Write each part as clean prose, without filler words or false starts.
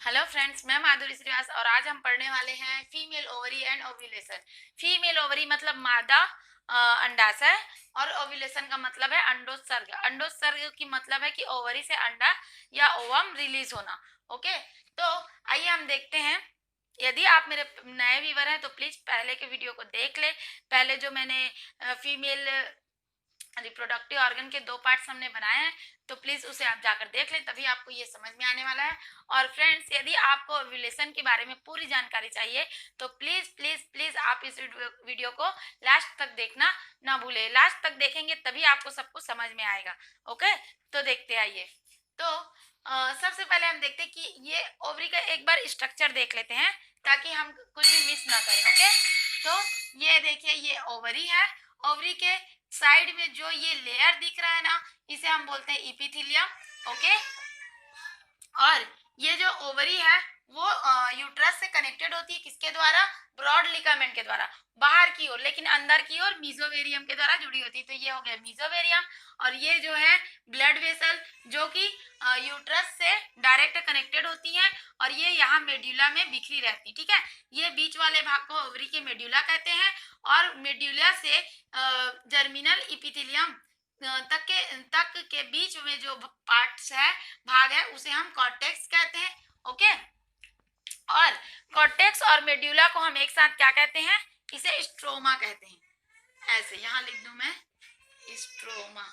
Hello friends, मैं माधुरी श्रीवास और आज हम पढ़ने वाले हैं female ovary and ovulation. Female ovary मतलब मादा अंडाशय और ओव्यूलेशन का मतलब है अंडोत्सर्ग। अंडोत्सर्ग की मतलब है कि ओवरी से अंडा या ओवम रिलीज होना। ओके, तो आइए हम देखते हैं। यदि आप मेरे नए व्यूवर हैं तो प्लीज पहले के वीडियो को देख ले। पहले जो मैंने फीमेल रिप्रोडक्टिव ऑर्गन के 2 पार्ट्स हमने बनाए हैं, तो प्लीज उसे आप जाकर देख लें, तभी आपको ये समझ में आने वाला है। और फ्रेंड्स, यदि आपको ओव्यूलेशन के बारे में पूरी जानकारी चाहिए तो प्लीज प्लीज प्लीज आप इस वीडियो को लास्ट तक देखना ना भूलें। लास्ट तक देखेंगे तभी आपको सब कुछ समझ में आएगा। ओके, तो देखते आइए। तो सबसे पहले हम देखते हैं कि ये ओवरी का एक बार स्ट्रक्चर देख लेते हैं ताकि हम कुछ भी मिस ना करें। ओके, तो ये देखिए, ये ओवरी है। ओवरी के साइड में जो ये लेयर दिख रहा है ना, इसे हम बोलते हैं इपिथीलियम। ओके, और ये जो ओवरी है वो यूट्रस से कनेक्टेड होती है किसके द्वारा? ब्रॉड लिगामेंट के द्वारा, बाहर की ओर, लेकिन अंदर की ओर मीजोवेरियम के द्वारा जुड़ी होती है। तो ये हो गया मीजोवेरियम। और ये जो है ब्लड वेसल, जो कि यूट्रस से डायरेक्ट कनेक्टेड होती है, और ये यहाँ मेड्यूला में बिखरी रहती। ठीक है, ये बीच वाले भाग को ओवरी के मेड्यूला कहते हैं। और मेड्यूला से जर्मिनल इपिथीलियम तक के बीच में जो पार्ट्स है, भाग है, उसे हम कॉर्टेक्स कहते हैं। ओके, और कॉर्टेक्स और मेड्यूला को हम एक साथ क्या कहते हैं? इसे स्ट्रोमा कहते हैं। ऐसे यहां लिख दूं मैं, स्ट्रोमा।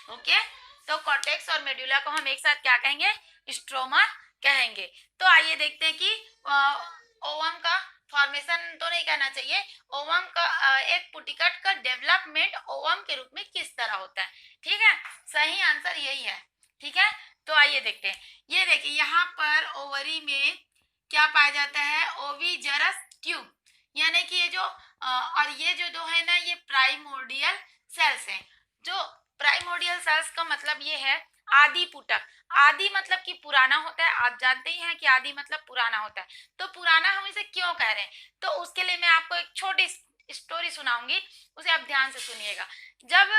ओके, तो कॉर्टेक्स और मेड्यूला को हम एक साथ क्या कहेंगे? स्ट्रोमा कहेंगे। तो आइए देखते हैं कि ओवम का फॉर्मेशन तो नहीं कहना चाहिए, ओवम का एक पुटिकट का डेवलपमेंट ओवम के रूप में किस तरह होता है। ठीक है, सही आंसर यही है। ठीक है, तो आइए देखते हैं। ये देखिए, यहाँ पर ओवरी में क्या पाया जाता है? ओविजरस ट्यूब, यानी कि ये जो और ये जो दो है ना, ये प्राइमोर्डियल सेल्स हैं। जो प्राइमोर्डियल सेल्स का मतलब ये है आदि पुटक। आदि मतलब कि पुराना होता है, आप जानते ही हैं कि आदि मतलब पुराना होता है। तो पुराना हम इसे क्यों कह रहे हैं, तो उसके लिए मैं आपको एक छोटी स्टोरी सुनाऊंगी, उसे आप ध्यान से सुनिएगा। जब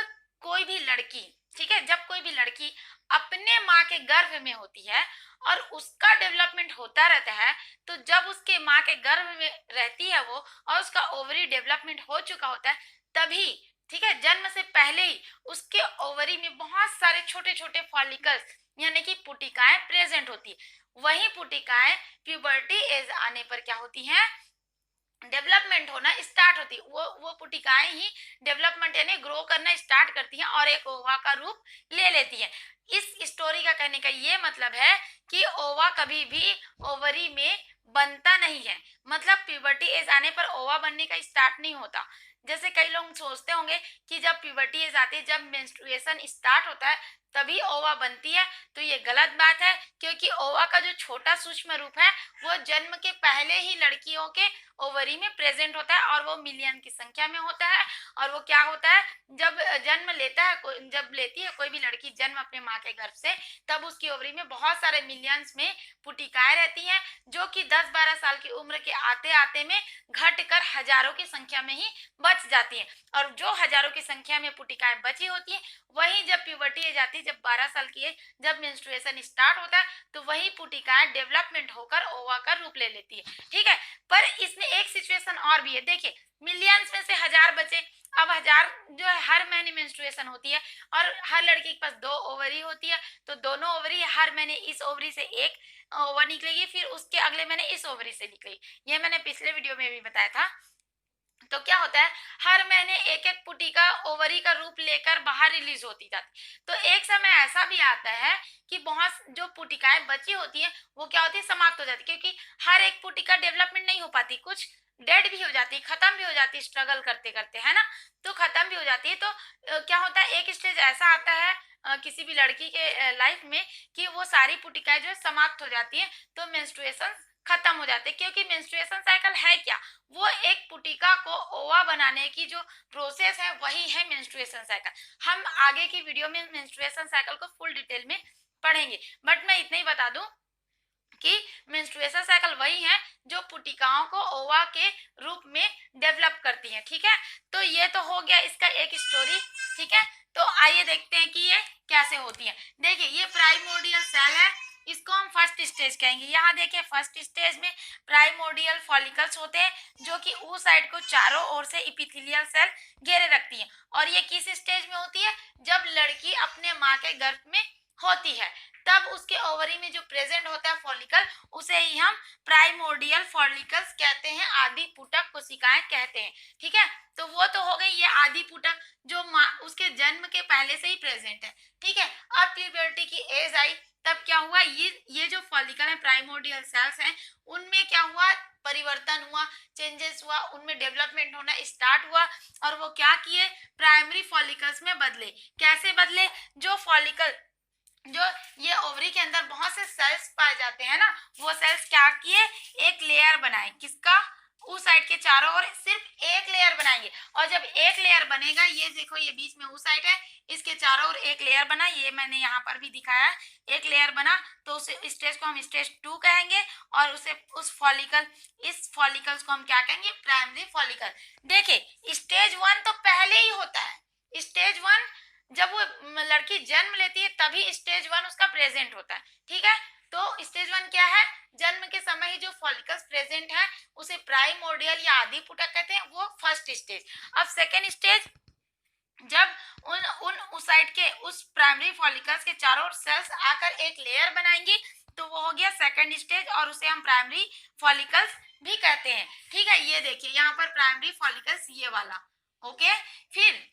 कोई भी लड़की, ठीक है, जब कोई भी लड़की अपने माँ के गर्भ में होती है और उसका डेवलपमेंट होता रहता है, तो जब उसके माँ के गर्भ में रहती है वो, और उसका ओवरी डेवलपमेंट हो चुका होता है, तभी, ठीक है, जन्म से पहले ही उसके ओवरी में बहुत सारे छोटे छोटे फॉलिकल्स यानी कि पुटिकाएं प्रेजेंट होती है। वही पुटिकाएं प्यूबर्टी एज आने पर क्या होती हैं? डेवलपमेंट होना स्टार्ट होती है। वो पुटिकाएं ही डेवलपमेंट यानी ग्रो करना स्टार्ट करती हैं और एक ओवा का रूप ले लेती हैं। इस स्टोरी का कहने का ये मतलब है कि ओवा कभी भी ओवरी में बनता नहीं है, मतलब प्यूबर्टी एज आने पर ओवा बनने का स्टार्ट नहीं होता। जैसे कई लोग सोचते होंगे कि जब प्यूबर्टी एज आती है, जब मेंस्ट्रुएशन स्टार्ट होता है, तभी ओवा बनती है, तो ये गलत बात है। क्योंकि ओवा का जो छोटा सूक्ष्म रूप है वो जन्म के पहले ही लड़कियों के ओवरी में प्रेजेंट होता है, और वो मिलियन की संख्या में होता है। और वो क्या होता है, जब जन्म लेता है जब लेती है कोई भी लड़की जन्म अपने माँ के गर्भ से, तब उसकी ओवरी में बहुत सारे मिलियंस में पुटिकाएं रहती हैं, जो कि 10-12 साल की उम्र के आते आते में घट कर हजारों की संख्या में ही बच जाती हैं। और जो हजारों की संख्या में पुटिकाएं बची होती हैं, वही जब प्यूबर्टी एज आती है, जब 12 साल की एज, जब मेंस्ट्रुएशन स्टार्ट होता है, तो वही पुटिकाएं डेवलपमेंट होकर ओवा का रूप ले लेती है। ठीक है, पर इसमें एक सिचुएशन और भी है। देखिए, मिलियंस में से 1000 बचे। अब 1000 जो है, हर महीने मेंस्ट्रुएशन होती है और हर लड़की के पास 2 ओवरी होती है, तो दोनों ओवरी हर महीने इस ओवरी से एक ओवर निकलेगी, फिर उसके अगले महीने इस ओवरी से निकलेगी। ये मैंने पिछले वीडियो में भी बताया था। तो क्या होता है, हर महीने एक एक पुटिका ओवरी का रूप लेकर बाहर रिलीज होती जाती। तो एक समय ऐसा भी आता है कि बहुत जो पुटिकाएं बची होती हैं वो क्या होती है, समाप्त हो जाती, क्योंकि हर एक पुटिका डेवलपमेंट नहीं हो पाती, कुछ डेड भी हो जाती, खत्म भी हो जाती स्ट्रगल करते करते, है ना, तो खत्म भी हो जाती है। तो क्या होता है, एक स्टेज ऐसा आता है किसी भी लड़की के लाइफ में कि वो सारी पुटिकाएं जो है समाप्त हो जाती है, तो मेंस्ट्रुएशन खत्म हो जाते हैं। क्योंकि मेंस्ट्रुएशन साइकिल है क्या, वो एक पुटिका को ओवा बनाने की जो प्रोसेस है वही है मेंस्ट्रुएशन साइकिल। हम आगे की वीडियो में मेंस्ट्रुएशन साइकिल को फुल डिटेल में पढ़ेंगे, बट मैं इतना ही बता दूं कि मेंस्ट्रुएशन साइकिल वही है जो पुटिकाओं को ओवा के रूप में डेवलप करती है। ठीक है, तो ये तो हो गया इसका एक स्टोरी। ठीक है, तो आइए देखते हैं कि ये कैसे होती है। देखिए, ये प्राइमोर्डियल सेल है, इसको हम फर्स्ट स्टेज कहेंगे। यहाँ देखिए फर्स्ट स्टेज में प्राइमोर्डियल फॉलिकल्स होते हैं जो कि ऊ साइड को चारों ओर से इपिथेलियल सेल घेरे रखती हैं। और ये किस स्टेज में होती है? जब लड़की अपने माँ के गर्भ में होती है तब उसके ओवरी में जो प्रेजेंट होता है फॉलिकल उसे ही हम प्राइमोर्डियल फॉलिकल्स कहते हैं, आदि पुटक कोशिकाएं कहते हैं। ठीक है, तो वो तो हो गई ये आदि पुटक जो माँ उसके जन्म के पहले से ही प्रेजेंट है। ठीक है, अब प्यूबर्टी की एज आई तब क्या हुआ, ये जो फॉलिकल है प्राइमोर्डियल सेल्स हैं उनमें क्या हुआ, परिवर्तन हुआ, चेंजेस हुआ, उनमें डेवलपमेंट होना स्टार्ट हुआ और वो क्या किए, प्राइमरी फॉलिकल्स में बदले। कैसे बदले? जो फॉलिकल जो ये ओवरी के अंदर बहुत से सेल्स पाए जाते हैं ना, वो सेल्स क्या किए, एक लेयर बनाए। किसका? उस साइड के चारों ओर सिर्फ एक लेयर बनाएंगे। और जब एक लेयर बनेगा, ये देखो ये बीच में उस साइड है, इसके चारों ओर एक लेयर बना, ये मैंने यहाँ पर भी दिखाया है, एक लेयर बना, तो उस स्टेज को हम स्टेज 2 कहेंगे और उसे उस फॉलिकल इस फॉलिकल्स को हम क्या कहेंगे, प्राइमरी फॉलिकल। देखिए स्टेज 1 तो पहले ही होता है। स्टेज 1 जब वो लड़की जन्म लेती है तभी स्टेज 1 उसका प्रेजेंट होता है। ठीक है, तो स्टेज 1 क्या है, जन्म के समय ही जो फॉलिकल्स प्रेजेंट है उसे प्राइमोर्डियल या आदि पुटक कहते हैं, वो फर्स्ट स्टेज। अब सेकेंड स्टेज, जब उन उस साइड के उस प्राइमरी फॉलिकल्स के चारों ओर सेल्स आकर एक लेयर बनाएंगी तो वो हो गया सेकेंड स्टेज और उसे हम प्राइमरी फॉलिकल्स भी कहते हैं। ठीक है, ये देखिए यहाँ पर प्राइमरी फॉलिकल्स ये वाला। ओके, फिर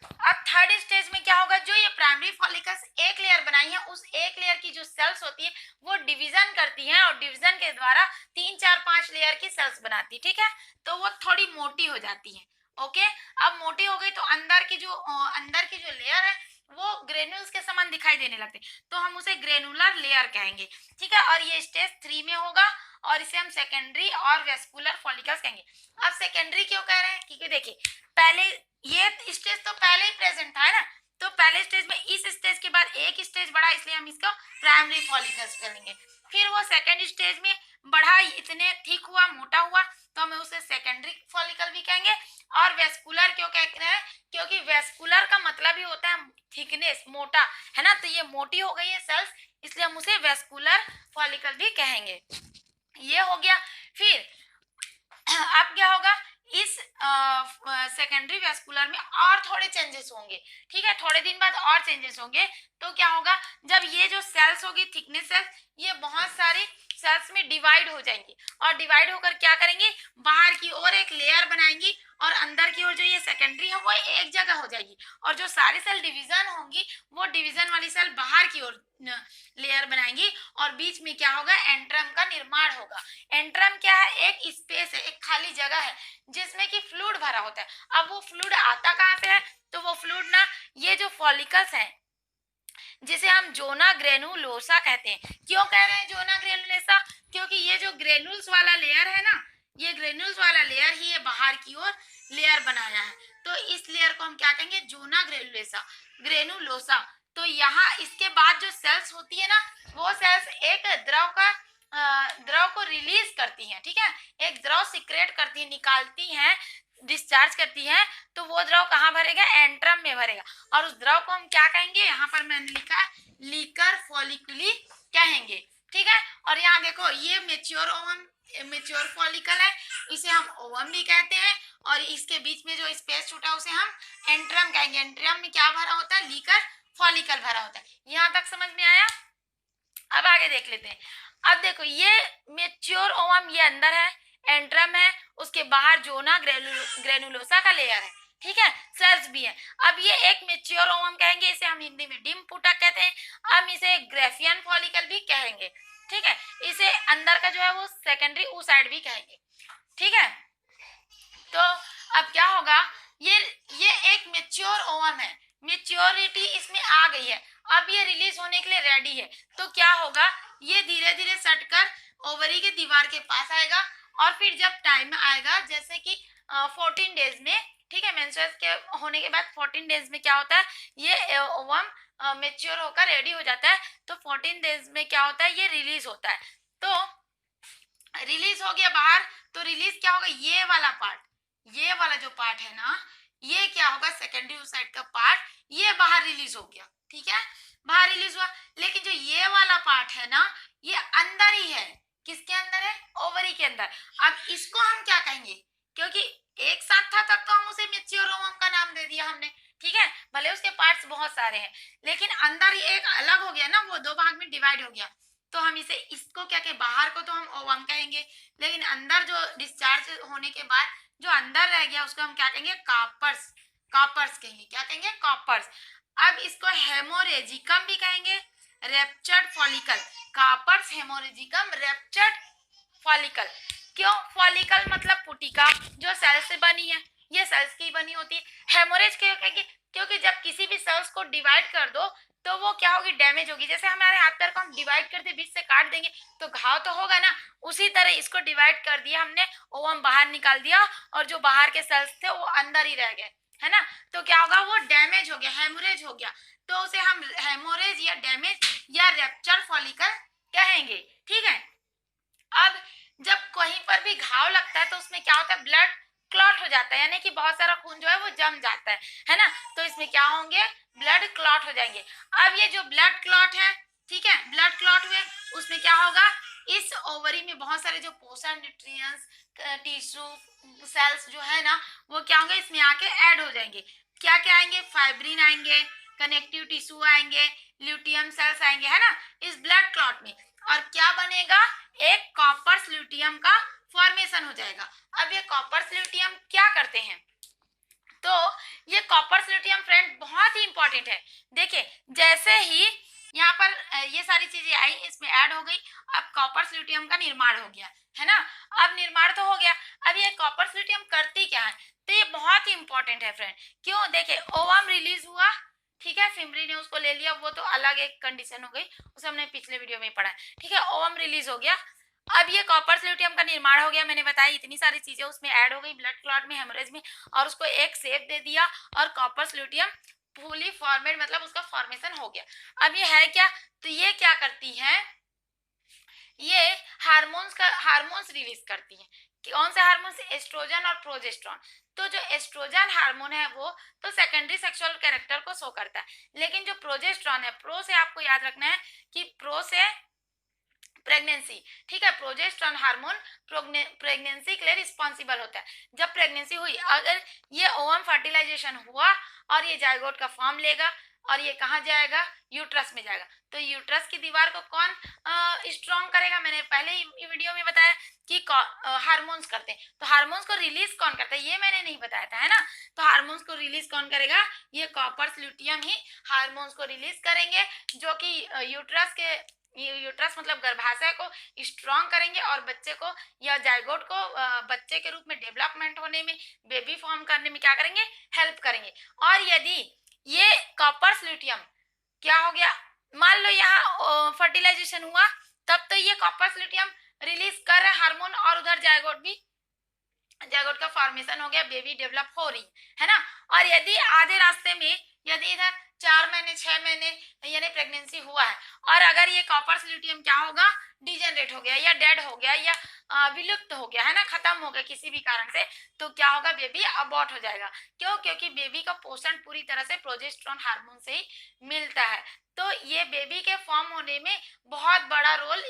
अब थर्ड स्टेज में क्या होगा, जो ये प्राइमरी फॉलिकल्स एक लेयर बनाई है उस एक लेयर की जो सेल्स होती है वो डिवीजन करती हैं और डिवीजन के द्वारा 3 4 5 लेयर की सेल्स बनाती है। ठीक है, तो वो थोड़ी मोटी हो जाती है। ओके, अब मोटी हो गई तो अंदर की जो लेयर है वो ग्रेन्यूल्स के समान दिखाई देने लगते, तो हम उसे ग्रेनुलर लेयर कहेंगे। ठीक है, और ये स्टेज 3 में होगा और इसे हम सेकेंडरी और वेस्कुलर फॉलिकल्स कहेंगे। अब सेकेंडरी क्यों कह रहे हैं, क्योंकि देखिए पहले ये स्टेज तो पहले ही प्रेजेंट था, है ना, तो पहले स्टेज में इस स्टेज के बाद एक स्टेज बढ़ा इसलिए हम इसको प्राइमरी फॉलिकल्स करेंगे। फिर वो सेकेंड स्टेज में बढ़ा, इतने थिक हुआ, मोटा हुआ, तो हमें उसे सेकेंडरी फॉलिकल भी कहेंगे। और वेस्कुलर क्यों कह रहे हैं, क्योंकि वेस्कुलर का मतलब ही होता है थिकनेस, मोटा, है ना, तो ये मोटी हो गई है सेल्स इसलिए हम उसे वेस्कुलर फॉलिकल भी कहेंगे। ये हो गया। फिर अब क्या होगा, इस सेकेंडरी वेस्कुलर में और थोड़े चेंजेस होंगे। ठीक है, थोड़े दिन बाद और चेंजेस होंगे, तो क्या होगा, जब ये जो सेल्स होगी थिकनेस सेल्स, ये बहुत सारी सेल्स में डिवाइड हो जाएंगी और डिवाइड होकर क्या करेंगे, बाहर की ओर एक लेयर बनाएंगी और अंदर की ओर जो ये सेकेंडरी है वो एक जगह हो जाएगी और जो सारी सेल डिवीजन होंगी वो डिवीजन वाली सेल बाहर की ओर लेयर बनाएंगी और बीच में क्या होगा, एंट्रम का निर्माण होगा। एंट्रम क्या है, एक स्पेस है, एक खाली जगह है जिसमें कि फ्लूइड भरा होता है। अब वो फ्लूइड आता कहाँ से है, तो वो फ्लूइड ना ये जो फॉलिकल्स हैं जिसे हम जोना ग्रेनुलोसा कहते हैं। क्यों कह रहे हैं जोना ग्रेनुलोसा, क्योंकि ये जो ग्रेनुल्स वाला लेयर है ना, ये ग्रेनुल्स वाला लेयर ही ये बाहर की ओर लेयर बनाया है, तो इस लेयर को हम क्या कहेंगे, जोना ग्रेनुलोसा। तो यहाँ इसके बाद जो सेल्स होती है ना, वो सेल्स एक द्रव को रिलीज करती हैं। ठीक है, एक द्रव सिक्रेट करती है, निकालती हैं, डिस्चार्ज करती है, तो वो द्रव कहाँ भरेगा, एंट्रम में भरेगा और उस द्रव को हम क्या कहेंगे, यहाँ पर मैंने लिखा है लीकर फॉलिकुली कहेंगे। ठीक है, और यहाँ देखो ये मेच्योर फॉलिकल है, इसे हम ओवम भी कहते हैं और इसके बीच में जो स्पेस छूटा उसे हम एंट्रम कहेंगे। एंट्रम में क्या भरा होता है, लीकर फॉलिकल भरा होता है। यहाँ तक समझ में आया? अब आगे देख लेते हैं। अब देखो ये मेच्योर ओवम ये अंदर है, एंट्रम है, उसके बाहर जोना ग्रेनुलोसा का लेयर है। ठीक है, सेल्स भी है। अब ये एक मेच्योर ओवम कहेंगे, इसे हम हिंदी में डिम पुटक कहते हैं। हम इसे ग्रेफियन फॉलिकल भी कहेंगे। ठीक है, इसे अंदर का जो है वो सेकेंडरी oocyte भी कहेंगे। ठीक है, तो अब क्या होगा, ये एक मेच्योर ओवम है, मेच्योरिटी इसमें आ गई है, अब ये रिलीज होने के लिए रेडी है। तो क्या होगा, ये धीरे धीरे सटकर ओवरी के दीवार के पास आएगा और फिर जब टाइम आएगा जैसे कि 14 डेज में, ठीक है, मेंस्ट्रुअस के होने के बाद 14 डेज में क्या होता है, ये ओवम मेच्योर होकर रेडी हो जाता है। तो 14 डेज में क्या होता है, ये रिलीज होता है। तो रिलीज हो गया बाहर, तो रिलीज क्या होगा, ये वाला पार्ट, ये वाला जो पार्ट है ना, ये क्या होगा, सेकेंडरी oocyte का पार्ट, ये बाहर रिलीज हो गया। ठीक है, बाहर रिलीज हुआ। लेकिन जो ये वाला पार्ट है ना, ये अंदर ही है। किसके अंदर है? ओवरी के अंदर। अब इसको हम क्या कहेंगे? क्योंकि एक साथ था तब तो हम उसे मेच्योर ओवम का नाम दे दिया हमने, ठीक है, भले उसके पार्ट्स बहुत सारे हैं, लेकिन अंदर ही एक अलग हो गया ना, वो दो भाग में डिवाइड हो गया। तो हम इसे, इसको क्या कहें? बाहर को तो हम ओवम कहेंगे, लेकिन अंदर जो डिस्चार्ज होने के बाद जो अंदर रह गया उसको हम क्या कहेंगे? कार्पर्स। कार्पर्स कहेंगे। क्या कहेंगे? कार्पर्स। अब इसको हेमोरेजिकम भी कहेंगे, रेप्चर्ड फॉलिकल। कार्पर्स हेमोरेजिकम रेप्चर्ड फॉलिकल। क्यों? फॉलिकल मतलब पुटिका जो सेल से बनी है, ये सेल्स की बनी होती है। हेमोरेज क्यों कहेंगे? क्योंकि जब किसी भी सेल्स को डिवाइड कर दो तो वो क्या होगी? डैमेज होगी। जैसे हमारे हाथ पैर को हम डिवाइड करते बीच से काट देंगे तो घाव तो होगा ना, उसी तरह इसको डिवाइड कर दिया हमने, ओवम बाहर निकाल दिया और जो बाहर के सेल्स थे वो अंदर ही रह गए, है ना। तो क्या होगा? वो डैमेज हो गया, हेमोरेज हो गया। तो उसे हम हेमोरेज या डैमेज या रेप्चर फॉलिकल कहेंगे, ठीक है। अब जब कहीं पर भी घाव लगता है तो उसमें क्या होता है? ब्लड क्लॉट हो जाता है, यानी कि बहुत सारा खून जो है वो जम जाता है ना। तो इसमें क्या होंगे? ब्लड क्लॉट हो जाएंगे। अब ये जो ब्लड क्लॉट है, ठीक है, ब्लड क्लॉट हुए, उसमें क्या होगा? इस ओवरी में बहुत सारे जो पोषण न्यूट्रिएंट्स, टिश्यू, सेल्स जो है ना, वो क्या होंगे? इसमें आके ऐड हो जाएंगे। क्या क्या आएंगे? फाइब्रिन आएंगे, कनेक्टिव टिश्यू आएंगे, ल्यूटियम सेल्स आएंगे, है ना, इस ब्लड क्लॉट में। और क्या बनेगा? एक कॉपर स्ल्यूटियम का फॉर्मेशन हो जाएगा। अब ये कॉपर स्ल्यूटियम क्या करते हैं? तो ये कॉपर स्ल्यूटियम फ्रेंड बहुत ही इंपॉर्टेंट है। देखिए, जैसे ही यहाँ पर ये सारी चीजें आई, इसमें ऐड हो गई, अब कॉपर स्ल्यूटियम का निर्माण हो गया, है ना। अब निर्माण तो हो गया, अब ये कॉपर स्ल्यूटियम करती क्या है? तो ये बहुत ही इंपॉर्टेंट है फ्रेंड। क्यों? देखिए, ओवम रिलीज हुआ, ठीक है, फिम्बरी ने उसको ले लिया, वो तो अलग एक कंडीशन हो गई, उसे हमने पिछले वीडियो में पढ़ा है, ठीक है। ओवम रिलीज हो गया, अब ये कॉपर स्ल्यूटियम का निर्माण हो गया, मैंने बताया इतनी सारी चीजें उसमें ऐड हो गई ब्लड क्लॉट में, हेमोरेज में, और उसको एक शेप दे दिया और कॉपर स्ल्यूटियम फुली फॉर्मेड, मतलब उसका फॉर्मेशन हो गया। अब ये है क्या? तो ये क्या करती है? ये हार्मोन्स रिलीज करती है। कौन से हार्मोन्स? एस्ट्रोजन और प्रोजेस्टेरोन। तो जो एस्ट्रोजन हार्मोन है वो तो सेकेंडरी सेक्सुअल कैरेक्टर को शो करता है, लेकिन जो प्रोजेस्टेरोन है, प्रो से आपको याद रखना है कि प्रो से प्रेगनेंसी, ठीक है, प्रोजेस्टेरोन हार्मोन प्रेगनेंसी के लिए रिस्पॉन्सिबल होता है। जब प्रेगनेंसी हुई, अगर ये ओवम फर्टिलाइजेशन हुआ और ये जाइगोट का फॉर्म लेगा और ये कहाँ जाएगा? यूट्रस में जाएगा। तो यूट्रस की दीवार को कौन स्ट्रॉन्ग करेगा? मैंने पहले ही वीडियो में बताया कि हार्मोन्स करते हैं। तो हार्मोन्स को रिलीज कौन करता है? ये मैंने नहीं बताया था, है ना। तो हार्मोन्स को रिलीज कौन करेगा? ये कॉपर स्ल्यूटियम ही हार्मोन्स को रिलीज करेंगे, जो कि यूट्रस मतलब गर्भाशय को स्ट्रॉन्ग करेंगे और बच्चे को या जाइगोट को बच्चे के रूप में डेवलपमेंट होने में, बेबी फॉर्म करने में क्या करेंगे? हेल्प करेंगे। और यदि ये कॉपर स्ल्यूटियम क्या हो गया, मान लो यहाँ फर्टिलाइजेशन हुआ, तब तो ये कॉपर स्ल्यूटियम रिलीज कर रहा है हार्मोन, और उधर जाइगोट का फॉर्मेशन हो गया, बेबी डेवलप हो रही है ना। और यदि आधे रास्ते में, यदि इधर 4 महीने 6 महीने यानी प्रेगनेंसी हुआ है, और अगर ये कॉपर स्ल्यूटियम क्या होगा? डिजेनरेट हो गया या डेड हो गया या विलुप्त हो गया, है ना, खत्म हो गया किसी भी कारण से, तो क्या होगा? बेबी अबॉर्ट हो जाएगा। क्यों? क्योंकि बेबी का पोषण पूरी तरह से प्रोजेस्टेरोन हार्मोन से ही मिलता है। तो ये बेबी के फॉर्म होने में बहुत बड़ा रोल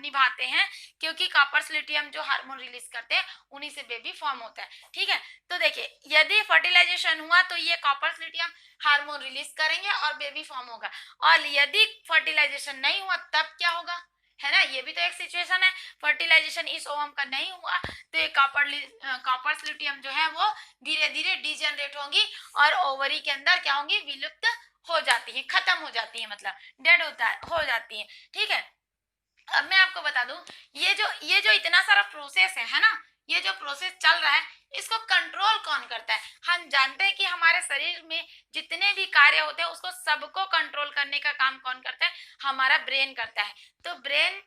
निभाते हैं, क्योंकि कॉपर स्ल्यूटियम जो हार्मोन रिलीज करते हैं उन्हीं से बेबी फॉर्म होता है, ठीक है। तो देखिए, यदि फर्टिलाइजेशन हुआ तो ये कॉपर स्ल्यूटियम हार्मोन रिलीज करेंगे और बेबी फॉर्म होगा, और यदि फर्टिलाइजेशन नहीं हुआ तब क्या होगा, है ना। ये भी तो एक सिचुएशन है, फर्टिलाइजेशन इस ओवम का नहीं हुआ तो ये कॉपर स्ल्यूटियम जो है वो धीरे धीरे डिजेनरेट होंगी और ओवरी के अंदर क्या होंगी? विलुप्त हो जाती है, खत्म हो जाती है, मतलब डेड हो जाती है, ठीक है। अब मैं आपको बता दूं, ये जो इतना सारा प्रोसेस है ना, ये जो प्रोसेस चल रहा है, इसको कंट्रोल कौन करता है? हम जानते हैं कि हमारे शरीर में जितने भी कार्य होते हैं उसको सबको कंट्रोल करने का काम कौन करता है? हमारा ब्रेन करता है। तो ब्रेन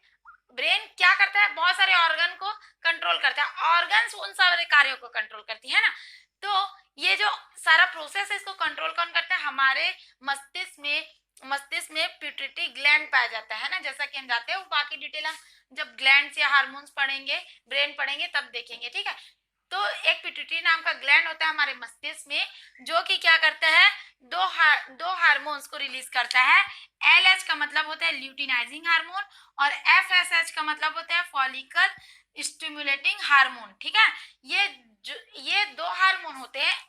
क्या करता है? बहुत सारे ऑर्गन को कंट्रोल करता है, ऑर्गन्स उन सारे कार्यों को कंट्रोल करती है ना। तो ये जो सारा प्रोसेस है इसको कंट्रोल कौन करता है? हमारे मस्तिष्क में पिट्यूटरी ग्लैंड पाया जाता है ना, जैसा कि हम जानते हैं। वो बाकी डिटेल हम जब ग्लैंड्स या हार्मोन्स पढ़ेंगे, ब्रेन पढ़ेंगे, तब देखेंगे, ठीक है। तो एक पिट्यूटरी नाम का ग्लैंड होता है हमारे मस्तिष्क में, जो कि क्या करता है? दो हार्मोन्स को रिलीज करता है। LH का मतलब होता है ल्यूटिनाइजिंग हार्मोन और FSH का मतलब होता है फॉलिकल स्टिमुलेटिंग हार्मोन। ठीक है, ये दो हार्मोन होते हैं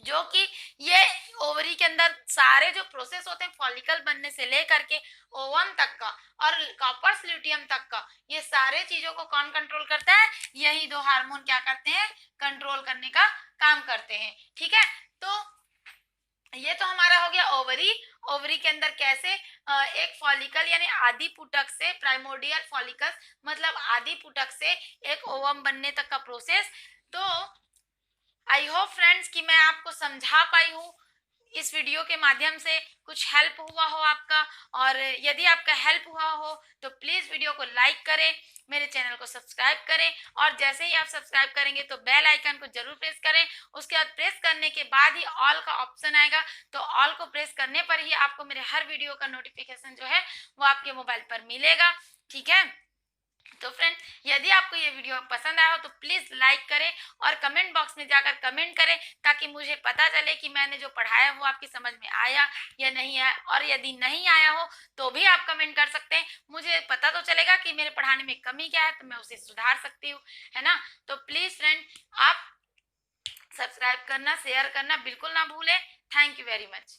जो कि ये ओवरी के अंदर सारे जो प्रोसेस होते हैं फॉलिकल बनने से लेकर के ओवम तक का और कॉपर्स ल्यूटियम तक का, ये सारे चीजों को कौन कंट्रोल करता है? यही दो हार्मोन क्या करते हैं? कंट्रोल करने का काम करते हैं। ठीक है, तो ये तो हमारा हो गया ओवरी। ओवरी के अंदर कैसे एक फॉलिकल यानी आदि पुटक से, प्राइमोर्डियल फॉलिकल मतलब आदि पुटक से एक ओवम बनने तक का प्रोसेस। तो आई होप फ्रेंड्स कि मैं आपको समझा पाई हूँ, इस वीडियो के माध्यम से कुछ हेल्प हुआ हो आपका। और यदि आपका हेल्प हुआ हो तो प्लीज वीडियो को लाइक करें, मेरे चैनल को सब्सक्राइब करें और जैसे ही आप सब्सक्राइब करेंगे तो बेल आइकन को जरूर प्रेस करें। उसके बाद प्रेस करने के बाद ही ऑल का ऑप्शन आएगा, तो ऑल को प्रेस करने पर ही आपको मेरे हर वीडियो का नोटिफिकेशन जो है वो आपके मोबाइल पर मिलेगा। ठीक है, तो फ्रेंड यदि आपको ये वीडियो पसंद आया हो तो प्लीज लाइक करें और कमेंट बॉक्स में जाकर कमेंट करें, ताकि मुझे पता चले कि मैंने जो पढ़ाया वो आपकी समझ में आया या नहीं आया। और यदि नहीं आया हो तो भी आप कमेंट कर सकते हैं, मुझे पता तो चलेगा कि मेरे पढ़ाने में कमी क्या है, तो मैं उसे सुधार सकती हूँ, है ना। तो प्लीज फ्रेंड आप सब्सक्राइब करना, शेयर करना बिल्कुल ना भूलें। Thank you very much.